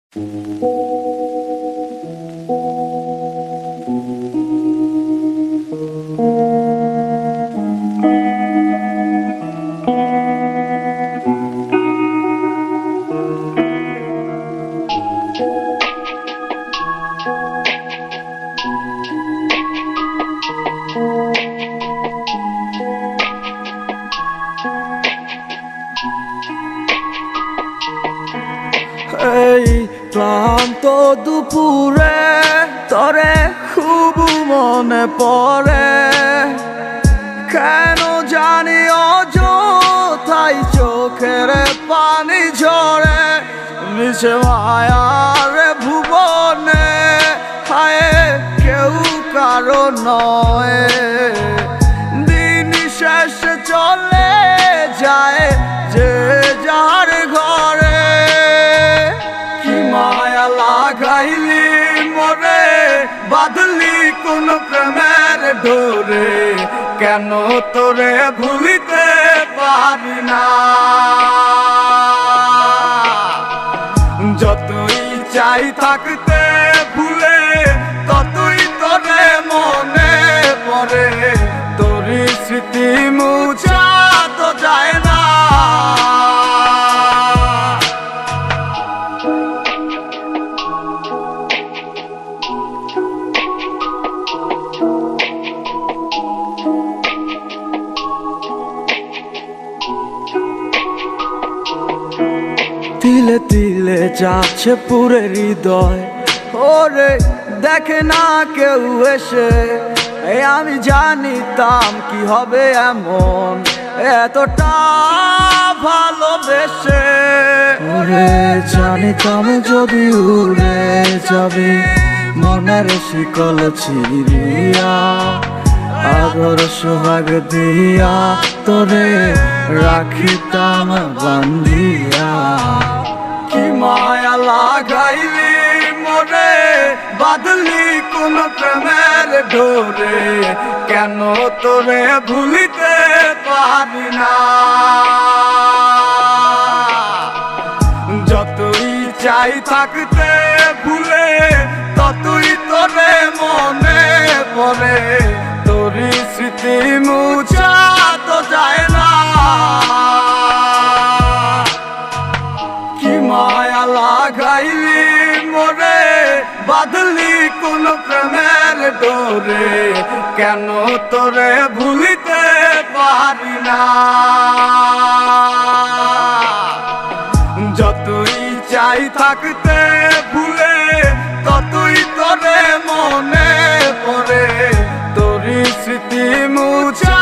এই ক্লান্ত দুপুরে তরে খুব মনে পড়ে, কেন জানি অযথাই চোখের পানি ঝরে। মিছে মায়ার ভুবনে হায় কেউ কারো নয়, দিন শেষে চলে যায় যে যার ঘরে। কি মায়া লাগাইলি মরে, বাঁধলি কোন প্রেমের ডোরে, কেন তোরে ভুলিতে পারি না। যতই চাই থাকতে ভুলে, ততই তোরে মনে পড়ে, তোরই স্মৃতি মুছা তো যায় না। তিলে তিলে যাচ্ছে পুরে হৃদয়, ওরে দেখে না কেউ এসে। আমি জানিতাম কি হবে এমন, এতটা ভালোবেসে। ওরে জানিতাম যদি উড়ে যাবি মনের শিকল ছিড়িয়া, আদর সোহাগ দিয়া তোরে রাখিতাম বান্ধিয়া। কি মায়া লাগাইলি মরে, বাঁধলি কোন প্রেমের ডোরে, কেন তোরে ভুলিতে পারি না। যতই চাই থাকতে ভুলে, ততই তোরে মনে পড়ে, তোরই স্মৃতি মুছা তো যায় না। কি মায়া লাগাইলি মরে, বাঁধলি কোন প্রেমের ডোরে, কেন তোরে ভুলিতে পারি না। যতই চাই থাকতে ভুলে, ততই তোরে মনে পড়ে, তোরই স্মৃতি মুছা